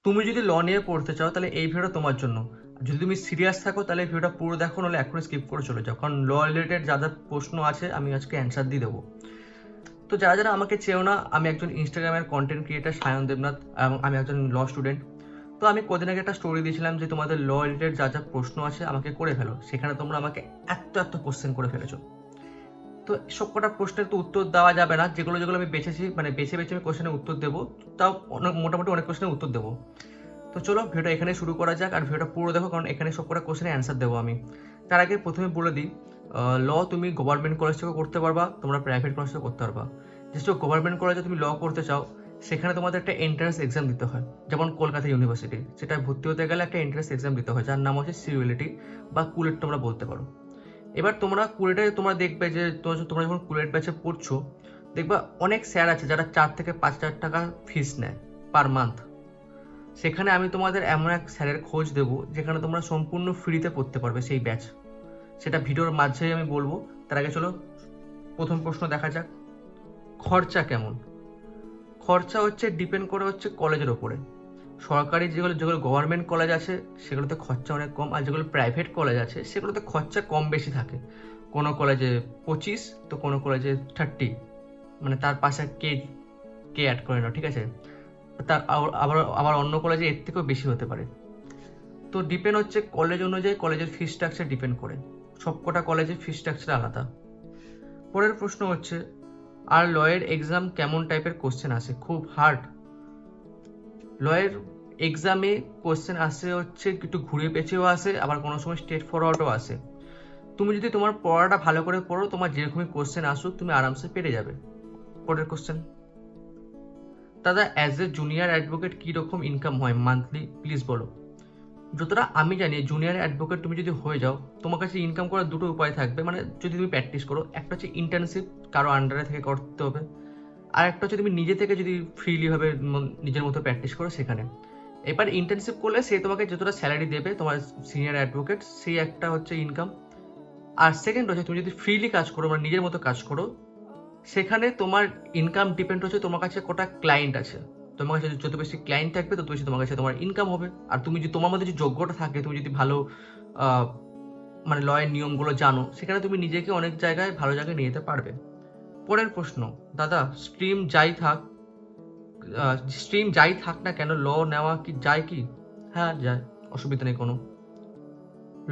তুমি যদি ল নিয়ে পড়তে চাও তাহলে এই ভিডিওটা তোমার জন্য। যদি তুমি সিরিয়াস থাকো তাহলে এই ভিডিওটা পুরো দেখো, নাহলে এখনই স্কিপ করে চলে যাও, কারণ ল রিলেটেড যা যা প্রশ্ন আছে আমি আজকে অ্যান্সার দিয়ে দেবো। তো যারা যারা আমাকে চেও না, আমি একজন ইনস্টাগ্রামের কন্টেন্ট ক্রিয়েটার সায়ন দেবনাথ, এবং আমি একজন ল স্টুডেন্ট। তো আমি কদিন আগে একটা স্টোরি দিয়েছিলাম যে তোমাদের ল রিলেটেড যা যা প্রশ্ন আছে আমাকে করে ফেলো, সেখানে তোমরা আমাকে এত এত কোশ্চেন করে ফেলেছো। তো সবকটা প্রশ্নের তো উত্তর দেওয়া যাবে না, যেগুলো যেগুলো আমি বেছেছি, মানে বেছে বেছে আমি কোশ্চেনের উত্তর দেবো। তাও মোটামুটি অনেক কোশ্চেনের উত্তর দেবো। তো চলো ভিডিওটা এখানে শুরু করা যাক, আর ভিডিওটা পুরো দেখো, কারণ এখানে সবকটা কোশ্চেনের অ্যান্সার দেবো আমি। তার আগে প্রথমে বলে দিই, ল তুমি গভর্নমেন্ট কলেজ থেকেও করতে পারবা, তোমরা প্রাইভেট কলেজ থেকেও করতে পারবা। যেসব গভর্নমেন্ট কলেজে তুমি ল করতে চাও, সেখানে তোমাদের একটা এন্ট্রান্স এক্সাম দিতে হয়, যেমন কলকাতা ইউনিভার্সিটি, সেটা ভর্তি হতে গেলে একটা এন্ট্রান্স এক্সাম দিতে হয়, যার নাম হচ্ছে সিইউএলটি বা কুলেট তোমরা বলতে পারো। এবার তোমরা কুয়েটে তোমরা দেখবে যে তোমরা যখন কুয়েট ব্যাচে পড়ছো, দেখবা অনেক স্যার আছে যারা 4 থেকে 5 হাজার টাকা ফিস নেয় পার মান্থ। সেখানে আমি তোমাদের এমন এক স্যারের খোঁজ দেবো যেখানে তোমরা সম্পূর্ণ ফ্রিতে পড়তে পারবে সেই ব্যাচ। সেটা ভিডিওর মাঝেই আমি বলবো। তার আগে চলো প্রথম প্রশ্ন দেখা যাক। খরচা কেমন? খরচা হচ্ছে ডিপেন্ড করে হচ্ছে কলেজের ওপরে। সরকারি যেগুলো যেগুলো গভর্নমেন্ট কলেজ আছে সেগুলোতে খরচা অনেক কম, আর যেগুলো প্রাইভেট কলেজ আছে সেগুলোতে খরচা কম বেশি থাকে। কোনো কলেজে 25, তো কোনো কলেজে 30, মানে তার পাশে কে কে অ্যাড করে নাও, ঠিক আছে? তার আবার আবার অন্য কলেজে এর থেকেও বেশি হতে পারে। তো ডিপেন্ড হচ্ছে কলেজ অনুযায়ী, কলেজের ফি স্ট্রাকচার ডিপেন্ড করে। সবকটা কলেজের ফি স্ট্রাকচার আলাদা। পরের প্রশ্ন হচ্ছে, আর লয়ের এক্সাম কেমন টাইপের কোশ্চেন আসে? খুব হার্ড? লয়ের এক্সামে কোশ্চেন আসে হচ্ছে একটু ঘুরে পেঁচেও আসে, আবার কোনো সময় স্ট্রেট ফরওয়ার্ডও আসে। তুমি যদি তোমার পড়াটা ভালো করে পড়ো, তোমার যেরকমই কোশ্চেন আসুক তুমি আরামসে পেরে যাবে। পরের কোশ্চেন, দাদা অ্যাজ এ জুনিয়র অ্যাডভোকেট কী রকম ইনকাম হয় মান্থলি, প্লিজ বলো। যতটা আমি জানি, জুনিয়র অ্যাডভোকেট তুমি যদি হয়ে যাও, তোমার কাছে ইনকাম করার দুটো উপায় থাকবে, মানে যদি তুমি প্র্যাকটিস করো। একটা হচ্ছে ইন্টার্নশিপ, কারো আন্ডারে থেকে করতে হবে। আর একটা হচ্ছে তুমি নিজে থেকে যদি ফ্রিলি ভাবে নিজের মতো প্র্যাকটিস করো সেখানে। এবার ইন্টার্নশিপ করলে সে তোমাকে যতটা স্যালারি দেবে তোমার সিনিয়র অ্যাডভোকেট, সেই একটা হচ্ছে ইনকাম। আর সেকেন্ড হচ্ছে তুমি যদি ফ্রিলি কাজ করো, মানে নিজের মতো কাজ করো, সেখানে তোমার ইনকাম ডিপেন্ড হচ্ছে তোমার কাছে কটা ক্লায়েন্ট আছে। তোমার কাছে যত বেশি ক্লায়েন্ট থাকবে তত বেশি তোমার কাছে তোমার ইনকাম হবে। আর তুমি যদি তোমার মধ্যে যে যোগ্যতা থাকে, তুমি যদি ভালো আহ, মানে লয়ের নিয়মগুলো জানো, সেখানে তুমি নিজেকে অনেক জায়গায় ভালো জায়গায় নিয়ে যেতে পারবে। পরের প্রশ্ন, দাদা স্ট্রিম যাই থাক না কেন, ল নেওয়া কি যায় কি? হ্যাঁ যায়, অসুবিধা নেই কোনো।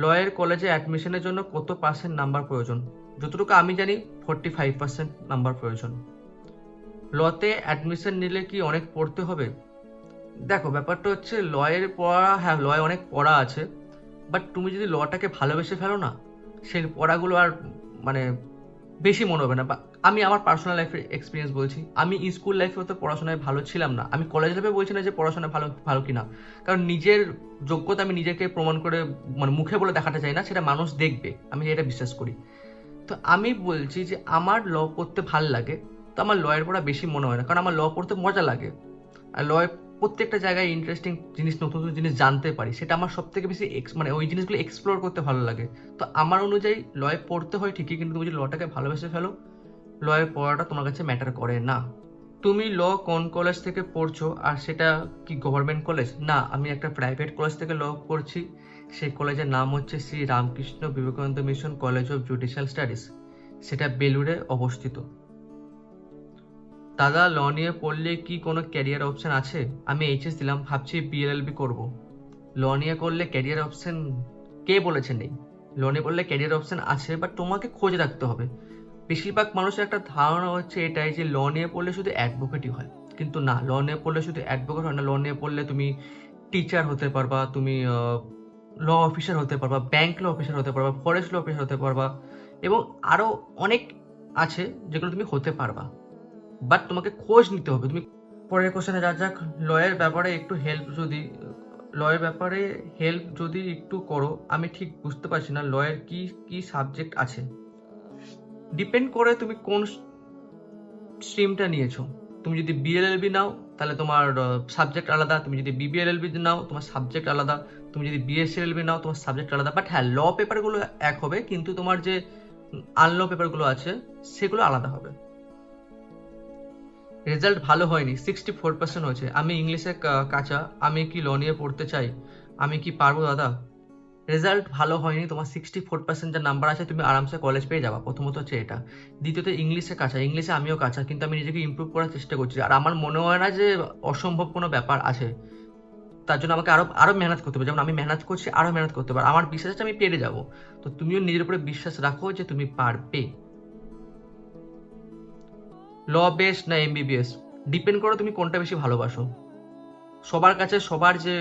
লয়ের কলেজে অ্যাডমিশনের জন্য কত পার্সেন্ট নাম্বার প্রয়োজন? যতটুকু আমি জানি 45% নাম্বার প্রয়োজন। লতে অ্যাডমিশন নিলে কি অনেক পড়তে হবে? দেখো ব্যাপারটা হচ্ছে লয়ের পড়া, হ্যাঁ লয়ে অনেক পড়া আছে, বাট তুমি যদি লটাকে ভালোবেসে ফেলো না, সেই পড়াগুলো আর মানে বেশি মনে হবে না। বা আমি আমার পার্সোনাল লাইফের এক্সপিরিয়েন্স বলছি, আমি স্কুল লাইফে তো পড়াশোনায় ভালো ছিলাম না, আমি কলেজ লাইফে বলছি না যে পড়াশোনা ভালো ভালো কিনা, কারণ নিজের যোগ্যতা আমি নিজেকে প্রমাণ করে, মানে মুখে বলে দেখাতে চাই না, সেটা মানুষ দেখবে, আমি এটা বিশ্বাস করি। তো আমি বলছি যে আমার ল পড়তে ভাল লাগে, তো আমার লয়ের পড়া বেশি মনে হয় না, কারণ আমার ল পড়তে মজা লাগে। আর লয় প্রত্যেকটা জায়গায় ইন্টারেস্টিং জিনিস, নতুন নতুন জিনিস জানতে পারি, সেটা আমার সব থেকে বেশি মানে ওই জিনিসগুলো এক্সপ্লোর করতে ভালো লাগে। তো আমার অনুযায়ী লয় পড়তে হয় ঠিকই, কিন্তু তুমি যদি লটাকে ভালোবেসে ফেলো, লয়ের পড়াটা তোমার কাছে ম্যাটার করে না। তুমি ল কোন কলেজ থেকে পড়ছো, আর সেটা কি গভর্নমেন্ট কলেজ? না, আমি একটা প্রাইভেট কলেজ থেকে ল পড়ছি। সেই কলেজের নাম হচ্ছে Shri Ramakrishna Vivekananda mission college of judicial studies, সেটা বেলুড়ে অবস্থিত। দাদা ল নিয়ে পড়লে কি কোনো ক্যারিয়ার অপশন আছে? আমি এইচএস দিলাম, ভাবছি বিএলএলবি করব। ল নিয়ে করলে ক্যারিয়ার অপশন কে বলেছে নেই? ল নিয়ে পড়লে ক্যারিয়ার অপশন আছে, বাট তোমাকে খোঁজ রাখতে হবে। বেশিরভাগ মানুষের একটা ধারণা হচ্ছে এটাই যে ল নিয়ে পড়লে শুধু অ্যাডভোকেটই হয়, কিন্তু না, ল নিয়ে পড়লে শুধু অ্যাডভোকেট হয় না। ল নিয়ে পড়লে তুমি টিচার হতে পারবা, তুমি ল অফিসার হতে পারবা, ব্যাংক ল অফিসার হতে পারবা, ফরেস্ট ল অফিসার হতে পারবা, এবং আরো অনেক আছে যেগুলো তুমি হতে পারবা, বাট তোমাকে খোঁজ নিতে হবে। তুমি পরের কোশ্চেনে যা যাক। লয়ের ব্যাপারে একটু হেল্প যদি, লয়ের ব্যাপারে হেল্প যদি একটু করো, আমি ঠিক বুঝতে পারছি না লয়ের কি কি সাবজেক্ট আছে। ডিপেন্ড করে তুমি কোন স্ট্রিমটা নিয়েছো। তুমি যদি বিএলএলবি নাও তাহলে তোমার সাবজেক্ট আলাদা, তুমি যদি বিবিএলএলবি নাও তোমার সাবজেক্ট আলাদা, তুমি যদি বিএসএলবি নাও তোমার সাবজেক্ট আলাদা। বাট হ্যাঁ, ল পেপারগুলো এক হবে, কিন্তু তোমার যে আনল পেপারগুলো আছে সেগুলো আলাদা হবে। রেজাল্ট ভালো হয়নি, 64% হয়েছে। আমি ইংলিশে কাঁচা, আমি কি ল নিয়ে পড়তে চাই, আমি কি পারবো দাদা? রেজাল্ট ভালো হয়নি, তোমার 64% যা নাম্বার আছে তুমি আরামসে কলেজ পেয়ে যাবা। প্রথমত হচ্ছে এটা। দ্বিতীয়ত ইংলিশে কাঁচা, ইংলিশে আমিও কাঁচা, কিন্তু আমি নিজেকে ইমপ্রুভ করার চেষ্টা করছি। আর আমার মনে হয় না যে অসম্ভব কোনো ব্যাপার আছে। তার জন্য আমাকে আরো আরো মেহনত করতে হবে, যেমন আমি মেহনত করছি, আরো মেহনত করতে পারবো। আমার বিশ্বাস আছে আমি পেরে যাব। তো তুমিও নিজের উপরে বিশ্বাস রাখো যে তুমি পারবে। ল বেস্ট না এমবিবিএস, ডিপেন্ড করো তুমি কোনটা বেশি ভালোবাসো। সবার কাছে সবার যে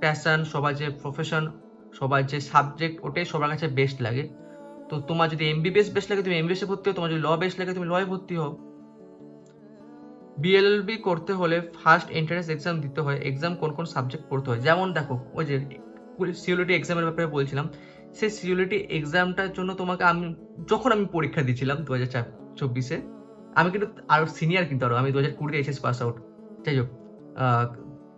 প্যাশন, সবার যে প্রফেশন, সবার যে সাবজেক্ট, ওটাই সবার কাছে বেস্ট লাগে। তো তোমার যদি এমবিবিএস বেস্ট লাগে তুমি এমবিবিএস এ ভর্তি হও, তোমার যদি ল বেস্ট লাগে তুমি লয়ে ভর্তি হও। বিএলএলবি করতে হলে ফার্স্ট এন্ট্রান্স এক্সাম দিতে হয়। এক্সাম কোন কোন সাবজেক্ট পড়তে হয়, যেমন দেখো ওই যে সিউলিটি এক্সামের ব্যাপারে বলছিলাম, সেই সিউলিটি এক্সামটার জন্য তোমাকে যখন আমি পরীক্ষা দিয়েছিলাম 2024-এ, আমি কিন্তু আরো সিনিয়র, কিন্তু আরো আমি 2020-তে এইচএস পাস আউট। যাই হোক,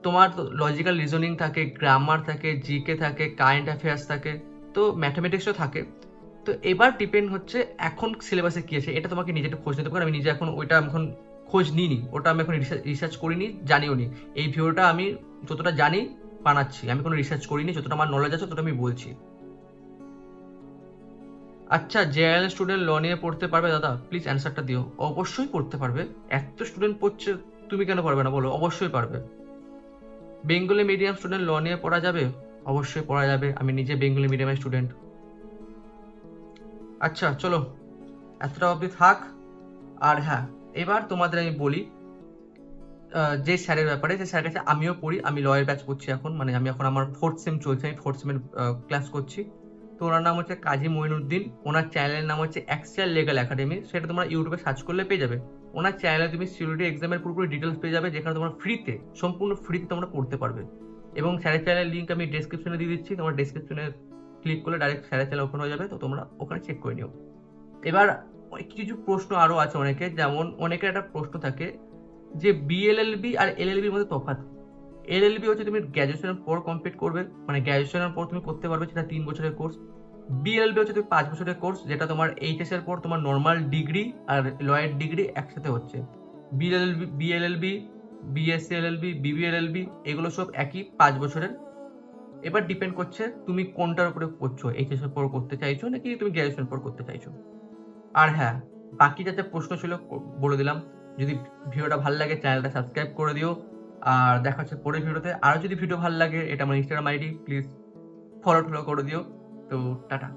তোমার লজিক্যাল রিজনিং থাকে, গ্রামার থাকে, জিকে থাকে, কারেন্ট অ্যাফেয়ার্স থাকে, তো ম্যাথামেটিক্সও থাকে। তো এবার ডিপেন্ড হচ্ছে এখন সিলেবাসে কি আছে, এটা তোমাকে নিজে একটু খোঁজ নিতে পারো। আমি নিজে এখন ওইটা এখন খোঁজ নিইনি, ওটা আমি এখন রিসার্চ করিনি, জানিও নি। এই ভিডিওটা আমি যতটা জানি বানাচ্ছি, আমি কোনো রিসার্চ করিনি, যতটা আমার নলেজ আছে ততটা আমি বলছি। আচ্ছা, জেএল স্টুডেন্ট ল নিয়ে পড়তে পারবে দাদা? প্লিজ অ্যান্সারটা দিও। অবশ্যই পড়তে পারবে, এত স্টুডেন্ট পড়ছে, তুমি কেন পারবে না বলো? অবশ্যই পারবে। বেঙ্গলি মিডিয়াম স্টুডেন্ট ল নিয়ে পড়া যাবে? অবশ্যই পড়া যাবে, আমি নিজে বেঙ্গলি মিডিয়ামের স্টুডেন্ট। আচ্ছা চলো, এতটা অবধি থাক। আর হ্যাঁ, এবার তোমাদের আমি বলি যে স্যারের ব্যাপারে, যে স্যারের কাছে আমিও পড়ি, আমি লয়ের ব্যাচ করছি এখন, মানে আমি এখন আমার 4th সেম চলছে, আমি 4th সেমের ক্লাস করছি। তো ওনার নাম হচ্ছে কাজী মঈনুদ্দিন, ওনার চ্যানেলের নাম হচ্ছে অ্যাক্সিয়াল লিগ্যাল একাডেমি, সেটা তোমরা ইউটিউবে সার্চ করলে পেয়ে যাবে। ওনার চ্যানেলে তুমি সিউরিটি এক্সামের পুরোপুরি ডিটেলস পেয়ে যাবে, যেখানে তোমরা ফ্রিতে, সম্পূর্ণ ফ্রিতে তোমরা পড়তে পারবে। এবং স্যারের চ্যানেলের লিঙ্ক আমি ডেসক্রিপশনে দিয়ে দিচ্ছি, তোমার ডেসক্রিপশনে ক্লিক করলে ডাইরেক্ট স্যারের চ্যানেল ওপেন হয়ে যাবে, তো তোমরা ওখানে চেক করে নিও। এবার কিছু প্রশ্ন আরো আছে অনেকের, যেমন অনেকের একটা প্রশ্ন থাকে যে বিএলএলবি আর এলএলবির মধ্যে তফাৎ। এলএলবি হচ্ছে তুমি গ্র্যাজুয়েশনের পর কমপ্লিট করবে, মানে গ্র্যাজুয়েশনের পর তুমি করতে পারবে, সেটা 3 বছরের কোর্স। বিএলবি হচ্ছে তুমি 5 বছরের কোর্স, যেটা তোমার এইচএস এর পর তোমার নর্মাল ডিগ্রি আর লয়ের ডিগ্রি একসাথে হচ্ছে। বিএলএলবি, বিএসসিএলএলবি, বিবিএলএলবি, এগুলো সব একই 5 বছরের। এবার ডিপেন্ড করছে তুমি কোনটার উপরে করছো, এইচএস এর পর করতে চাইছো নাকি তুমি গ্র্যাজুয়েশন পর করতে চাইছো। আর হ্যাঁ, বাকি যা যা প্রশ্ন ছিল বলে দিলাম। যদি ভিডিওটা ভালো লাগে চ্যানেলটা সাবস্ক্রাইব করে দিও। আর দেখা হচ্ছে পরের ভিডিওতে। আরো যদি ভিডিও ভালো লাগে, এটা আমার ইনস্টাগ্রাম আইডি, প্লিজ ফলো টলো করে দিও। তো টাটা।